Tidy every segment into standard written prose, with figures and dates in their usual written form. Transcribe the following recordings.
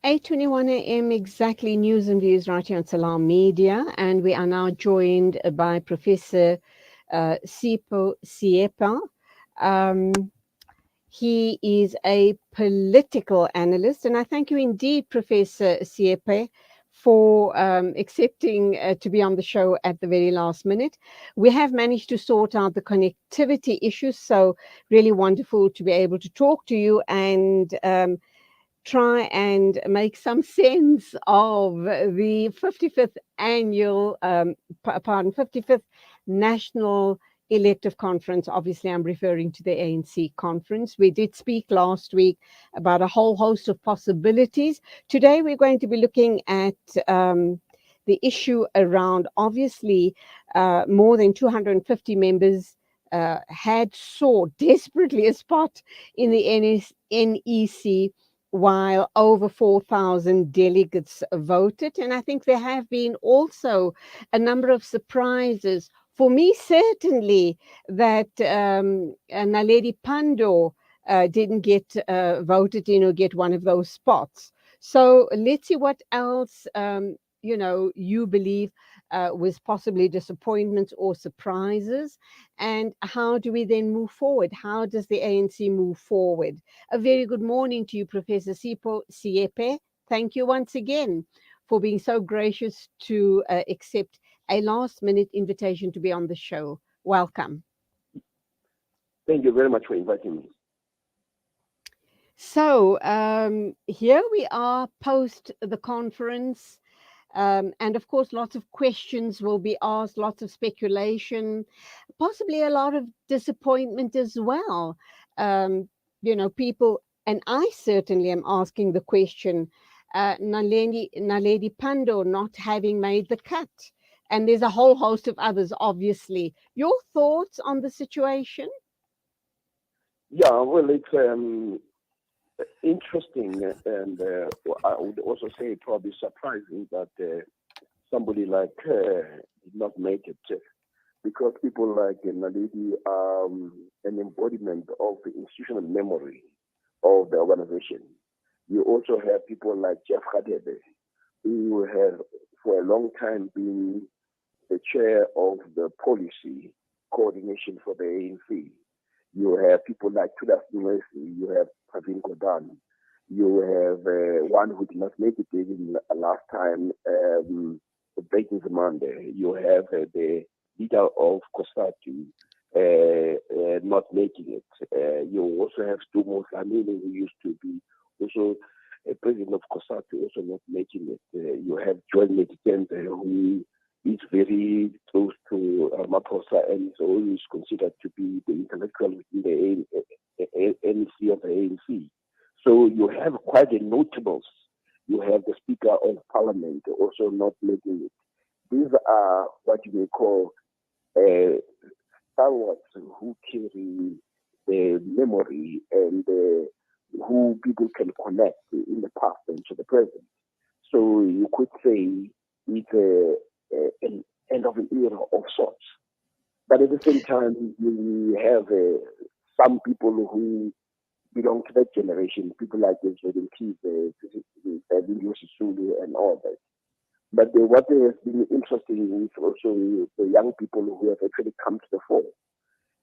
8:21 a.m. exactly, news and views right here on Salam Media, and we are now joined by Professor Sipho Siepa. He is a political analyst, and I thank you indeed, Professor Siepe, for accepting to be on the show at the very last minute. We have managed to sort out the connectivity issues, so really wonderful to be able to talk to you and try and make some sense of the 55th annual, 55th National Elective Conference. Obviously, I'm referring to the ANC conference. We did speak last week about a whole host of possibilities. Today, we're going to be looking at the issue around, obviously, more than 250 members had sought desperately a spot in the NEC, while over 4,000 delegates voted. And I think there have been also a number of surprises. For me, certainly, that Naledi Pandor didn't get voted in or get one of those spots. So let's see what else, you believe was possibly disappointments or surprises. And how do we then move forward? How does the ANC move forward? A very good morning to you, Professor Sipho Siepe. Thank you once again for being so gracious to accept a last-minute invitation to be on the show. Welcome. Thank you very much for inviting me. So here we are post the conference. And of course, lots of questions will be asked, lots of speculation, possibly a lot of disappointment as well. People, and I certainly am asking the question, Naledi Pandor not having made the cut. And there's a whole host of others, obviously. Your thoughts on the situation? Yeah, well, it's interesting, and I would also say probably surprising that somebody like her did not make it, because people like Naledi are an embodiment of the institutional memory of the organization. You also have people like Jeff Radebe, who have for a long time been the chair of the policy coordination for the ANC. You have people like Tudas Nwesi, you have Pravin Gordhan, you have one who did not make it even last time, Breaking Monday. You have the leader of COSATU not making it. You also have Stumo Samini, who used to be also president of COSATU, also not making it. You have Joel Medikende, who is very close to Ramaphosa and is always considered to be the intellectual within the NEC of the ANC. So you have quite a notables. You have the Speaker of Parliament also not making it. These are what you may call stalwarts who carry the memory and who people can connect in the past and to the present. So you could say it's an end of an era of sorts. But at the same time, you have some people who belong to that generation, people like the JDMPs, Lindio Sisulu and all that. But what has been interesting is also the young people who have actually come to the fore,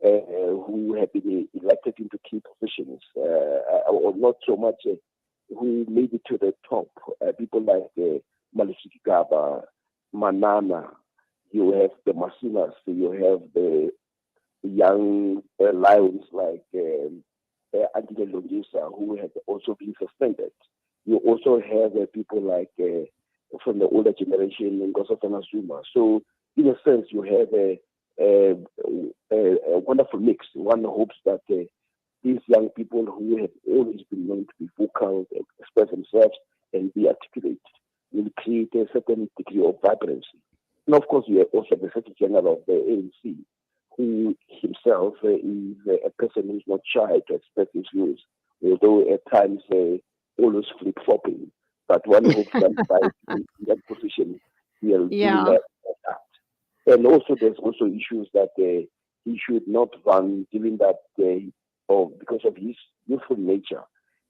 who have been elected into key positions, or not so much who made it to the top. People like Malisi Gaba, Manana, you have the Masinas, you have the young lions like Andile Longisa, who have also been suspended. You also have people like from the older generation, Nkosazana Zuma. So, in a sense, you have a wonderful mix. One hopes that these young people who have always been known to be vocal, express themselves, and be articulate will create a certain degree of vibrancy. And of course, you have also the Secretary General of the ANC, who himself is a person who's not shy to express his views, although at times always flip-flopping. But one hopes that by in that position, he'll do less of that. And also, there's also issues that he should not run, given that because of his youthful nature,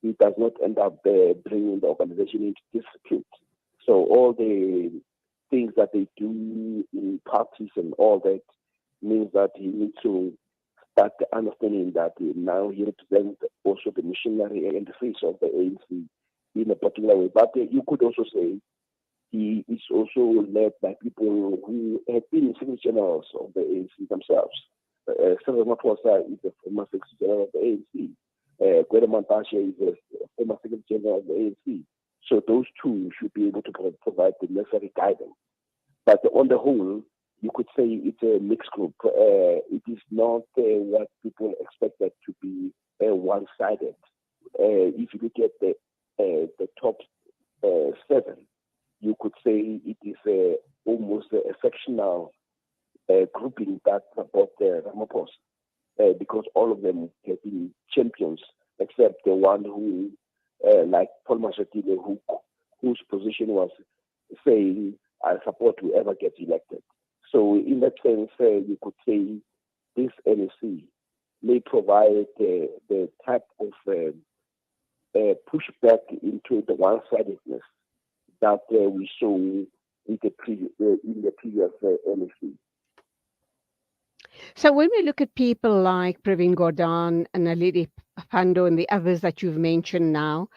it does not end up bringing the organization into disrepute. So all the things that they do in parties and all that means that he needs to start understanding that now he represents also the missionary and the face of the ANC in a particular way. But you could also say he is also led by people who have been secretary generals of the ANC themselves. Cyril Ramaphosa is the former secretary general of the ANC. Gwede Mantashe is the former secretary general of the ANC. So those two should be able to provide the necessary guidance. But on the whole, you could say it's a mixed group. It is not what people expected to be one-sided. If you look at the top seven, you could say it is almost a sectional grouping that support Ramaphosa, because all of them have been champions, except the one who, like Paul Mashatile, whose position was saying, I support whoever gets elected. So in that sense, you could say this NEC may provide the type of pushback into the one-sidedness that we saw in the previous NEC. So when we look at people like Pravin Gordhan and Naledi Pandor and the others that you've mentioned now,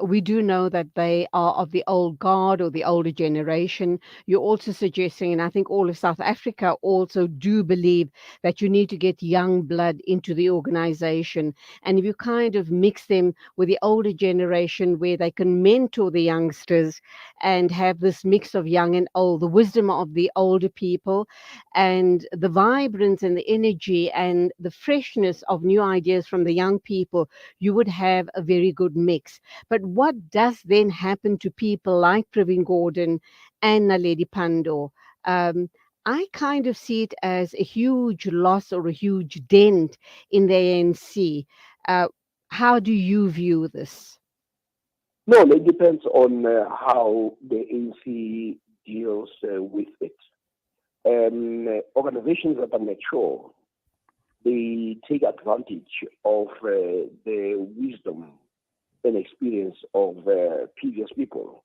we do know that they are of the old guard or the older generation. You're also suggesting, and I think all of South Africa also do believe that you need to get young blood into the organization. And if you kind of mix them with the older generation where they can mentor the youngsters and have this mix of young and old, the wisdom of the older people and the vibrance and the energy and the freshness of new ideas from the young people, you would have a very good mix. But what does then happen to people like Pravin Gordhan and Naledi Pandor? Um, I kind of see it as a huge loss or a huge dent in the ANC. Uh, how do you view this? No, it depends on how the ANC deals with it. Organizations that are mature, they take advantage of the wisdom and experience of previous people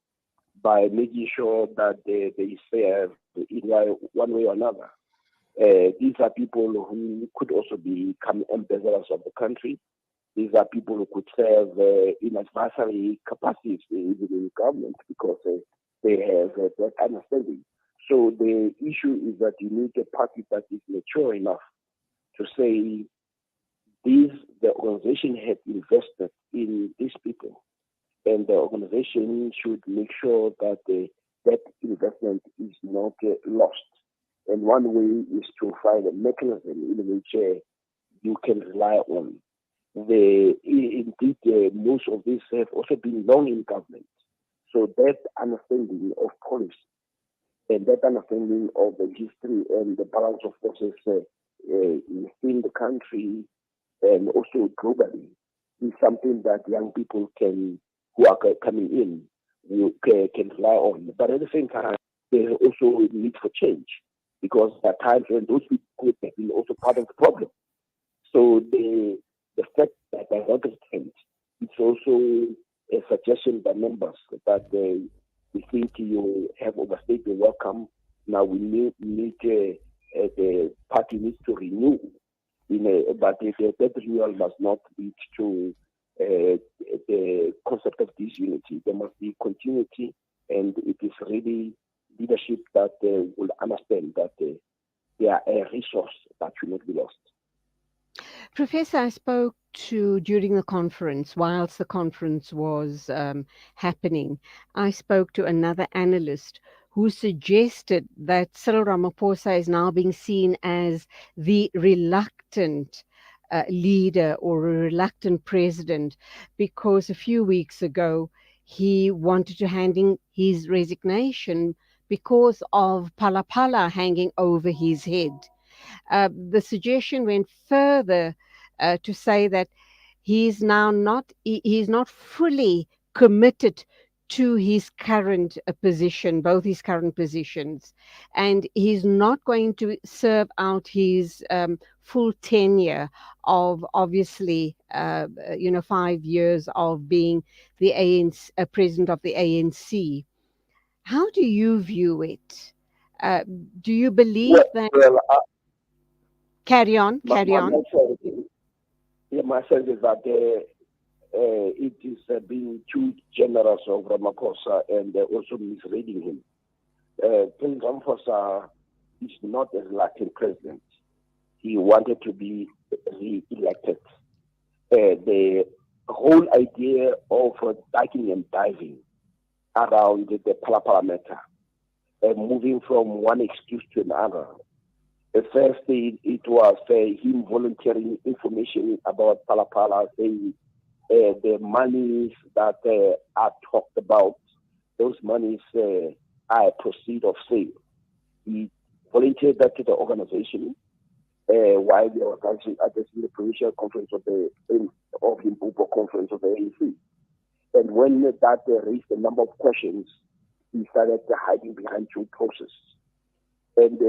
by making sure that they serve in one way or another. These are people who could also become ambassadors of the country. These are people who could serve in advisory capacities within the government because they have that understanding. So the issue is that you need a party that is mature enough to say the organization had invested in these people, and the organization should make sure that that investment is not lost. And one way is to find a mechanism in which you can rely on. Indeed, most of these have also been long in government. So that understanding of policy and that understanding of the history and the balance of forces within the country and also globally is something that young people who are coming in, can rely on. But at the same time, there's also a need for change because there are times when those people have been also part of the problem. So the fact that they understand, it's also a suggestion by members that we think you have overstayed your welcome. Now we need the party needs to renew, but that renewal must not lead to the concept of disunity. There must be continuity, and it is really leadership that will understand that they are a resource that should not be lost. Professor, I spoke to during the conference, whilst the conference was happening, I spoke to another analyst who suggested that Cyril Ramaphosa is now being seen as the reluctant leader or a reluctant president because a few weeks ago he wanted to hand in his resignation because of Palapala hanging over his head. The suggestion went further to say that he's now not he's not fully committed to his current position, both his current positions, and he's not going to serve out his full tenure of obviously 5 years of being the ANC, president of the ANC. How do you view it? Uh, do you believe Well, that? well Carry on, my, carry my, on. my sense is, yeah, my sense is that it is being too generous of Ramaphosa and also misreading him. President Ramaphosa is not a reluctant president. He wanted to be re-elected. The whole idea of ducking and diving around the Palapala matter, moving from one excuse to another. The first thing, it was him volunteering information about Palapala, saying the monies that are talked about, those monies are a proceed of sale. He volunteered that to the organization while they were addressing the provincial conference of the Limpopo conference of the ANC. And when that raised a number of questions, he started hiding behind due process and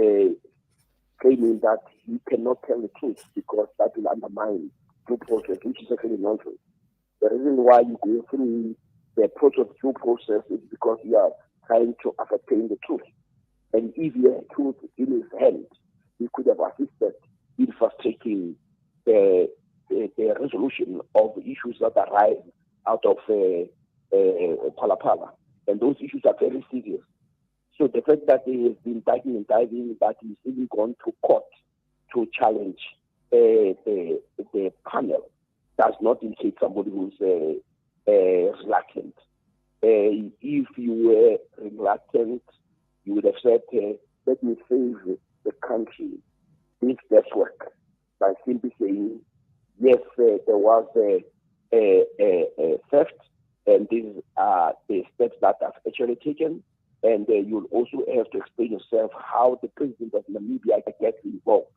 claiming that he cannot tell the truth because that will undermine due process, which is actually nonsense. The reason why you go through the process of due process is because you are trying to ascertain the truth. And if he had truth in his hand, he could have assisted in frustrating the resolution of issues that arise out of Palapala. And those issues are very serious. So the fact that he has been diving and diving, that he's even gone to court to challenge the panel does not indicate somebody who's reluctant. If you were reluctant, you would have said, let me save the country this guesswork by simply saying, yes, there was a theft, and these are the steps that have actually taken. And you'll also have to explain yourself how the president of Namibia gets involved,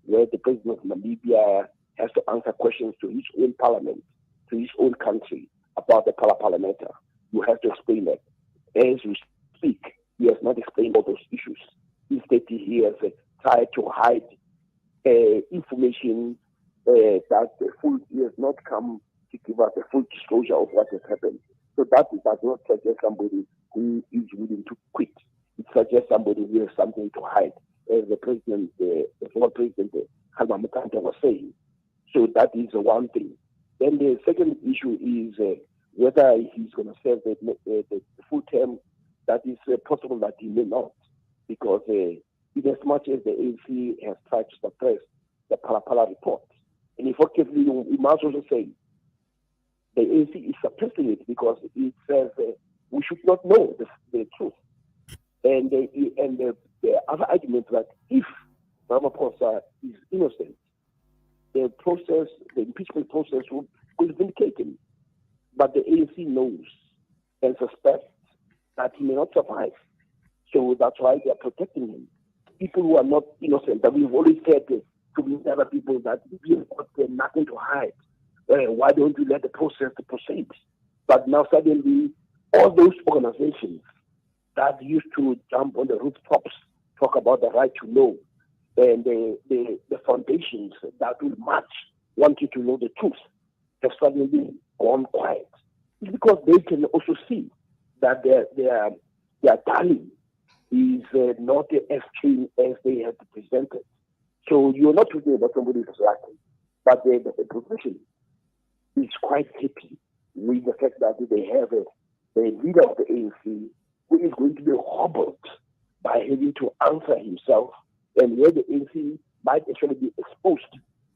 where the president of Namibia has to answer questions to his own parliament, to his own country about the Palapala matter. You have to explain that. As you speak, he has not explained all those issues. Instead, he has tried to hide information that he has not come to give us a full disclosure of what has happened. So that does not suggest somebody who is willing to quit. It suggests somebody who has something to hide, as the president, the former president, Kgalema Motlanthe, was saying. So that is one thing. Then the second issue is whether he's going to serve the full term. That is possible that he may not, because in as much as the ANC has tried to suppress the Palapala report, and effectively, we must also say the ANC is suppressing it because it says we should not know the truth. And the other argument that if Ramaphosa is innocent, the impeachment process will vindicate him. But the ANC knows and suspects that he may not survive. So that's why they are protecting him. People who are not innocent, that we've always said to many other people that we have got nothing to hide. Why don't you let the process proceed? But now suddenly, all those organizations that used to jump on the rooftops, talk about the right to know, and the foundations that will march, want you to know the truth, have suddenly gone quiet. It's because they can also see that their darling is not as clean as they have presented. So you're not talking about somebody who's lacking, but the opposition is quite happy with the fact that they have a leader of the ANC who is going to be hobbled by having to answer himself, and where the ANC might actually be exposed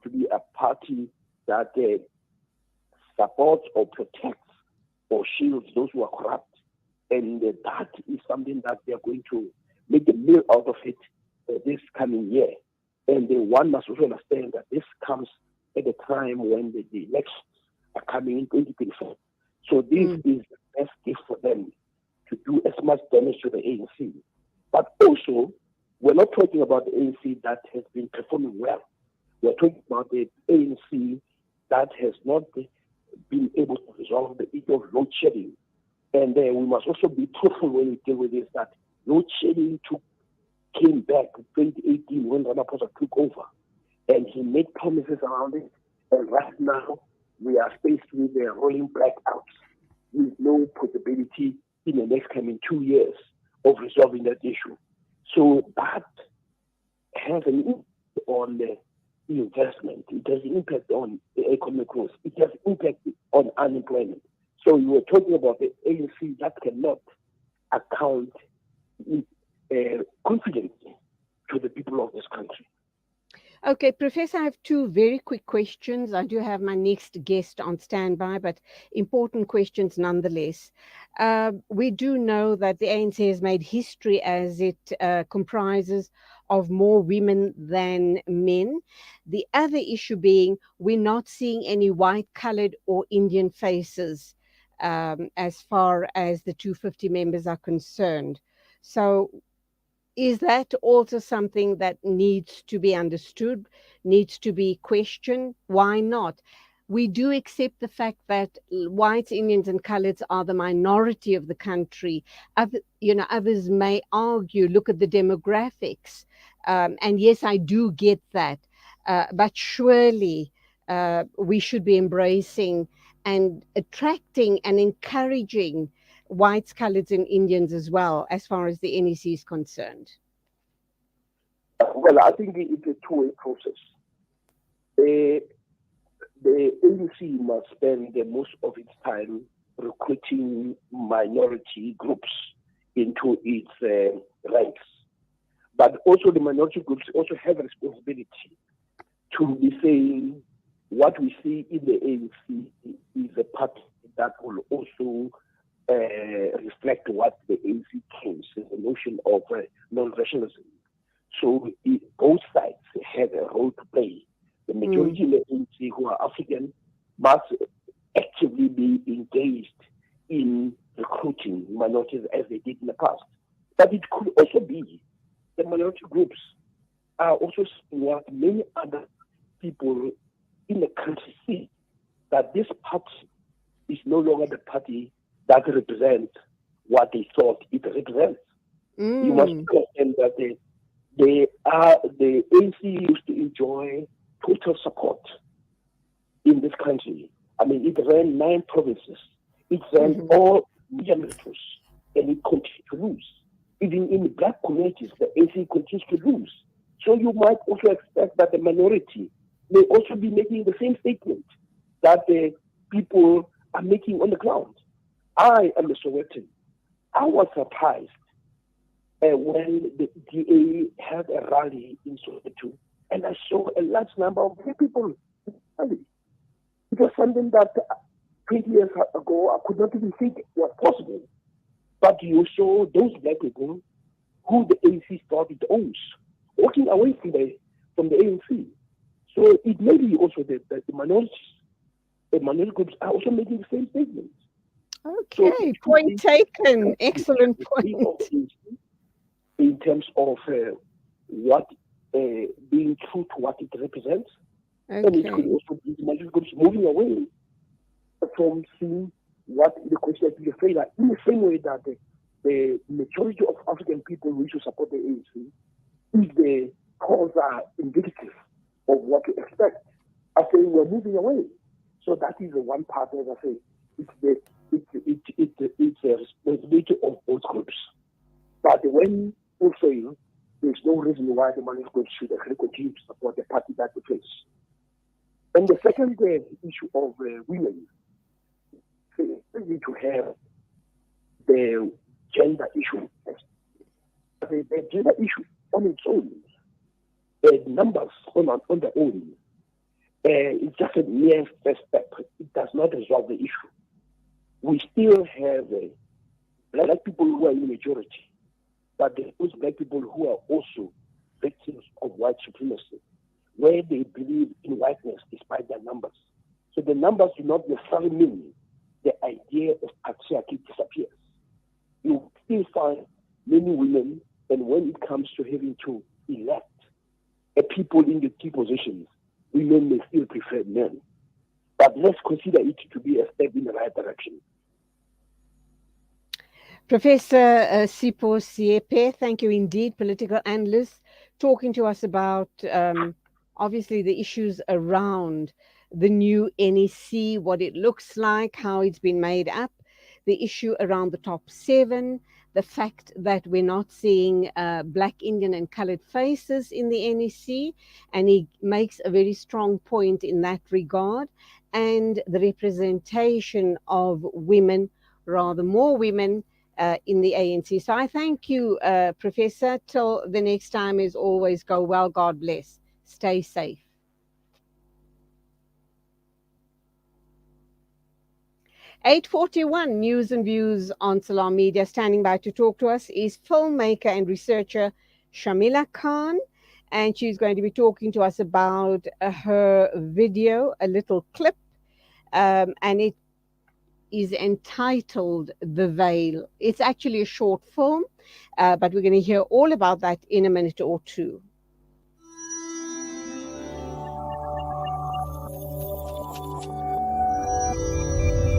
to be a party that supports or protects or shields those who are corrupt. And that is something that they are going to make a meal out of it this coming year. And one must also understand that this comes at a time when the elections are coming in 2024. So this is the best gift for them to do as much damage to the ANC. But also, we're not talking about the ANC that has been performing well. We're talking about the ANC that has not been able to resolve the issue of load shedding. And we must also be truthful when we deal with this, that load shedding came back in 2018 when Ramaphosa took over. And he made promises around it. And right now, we are faced with rolling blackouts with no possibility in the next coming 2 years of resolving that issue. So that has an impact on the investment. It has an impact on the economic growth. It has impact on unemployment. So you were talking about the ANC that cannot account confidently to the people of this country. Okay, Professor, I have two very quick questions. I do have my next guest on standby, but important questions nonetheless. We do know that the ANC has made history as it comprises of more women than men. The other issue being we're not seeing any white-colored or Indian faces as far as the 250 members are concerned. So is that also something that needs to be understood, needs to be questioned? Why not? We do accept the fact that whites, Indians, and coloreds are the minority of the country. Others may argue, look at the demographics. And yes, I do get that. But surely we should be embracing and attracting and encouraging whites, coloreds, and Indians as well, as far as the NEC is concerned? Well, I think it's a two-way process. The ANC must spend the most of its time recruiting minority groups into its ranks. But also the minority groups also have a responsibility to be saying what we see in the ANC is a party that will also reflect what the ANC claims, the notion of non-racialism. So both sides have a role to play. The majority of the ANC who are African must actively be engaged in recruiting minorities as they did in the past. But it could also be the minority groups are also seeing what many other people in the country see, that this party is no longer the party that represents what they thought it represents. You must understand that the ANC used to enjoy total support in this country. I mean, it ran 9 provinces. It ran all media metros, and it continued to lose. Even in the black communities, the ANC continues to lose. So you might also expect that the minority may also be making the same statement that the people are making on the ground. I am a Sowetan. I was surprised when the DA had a rally in Soweto, and I saw a large number of black people. It was something that 20 years ago I could not even think was possible. But you saw those black people who the ANC thought it owns, walking away from the ANC. So it may be also that the minorities, the minority groups are also making the same statements. Okay, so point taken. Excellent point. In terms of what being true to what it represents, and it could also be the minority groups moving away from seeing what the question is to say, that in the same way that the majority of African people wish to support the ANC, if the calls are indicative of what to expect, I say we're moving away. So that is the one part, as I say, it's a responsibility of both groups. But when also there's no reason why the minority groups should actually continue to support the party that they face. And the second issue of women, we need to have the gender issue. The gender issue on its own, the numbers on their own, it's just a mere first step. It does not resolve the issue. We still have black people who are in the majority, but those black people who are also victims of white supremacy, where they believe in whiteness despite their numbers. So the numbers do not necessarily mean the idea of patriarchy disappears. You still find many women, and when it comes to having to elect people in the key positions, women may still prefer men. But let's consider it to be a step in the right direction. Professor Sipho Siepe, thank you indeed, political analyst, talking to us about obviously the issues around the new NEC, what it looks like, how it's been made up, the issue around the top seven, the fact that we're not seeing Black, Indian, and colored faces in the NEC, and he makes a very strong point in that regard, and the representation of women, rather more women in the ANC. So I thank you, Professor. Till the next time, as always, go well. God bless. Stay safe. 8:41 News and Views on Salam Media. Standing by to talk to us is filmmaker and researcher Shamila Khan, and she's going to be talking to us about her video, a little clip, and it is entitled The Veil. It's actually a short film, but we're going to hear all about that in a minute or two.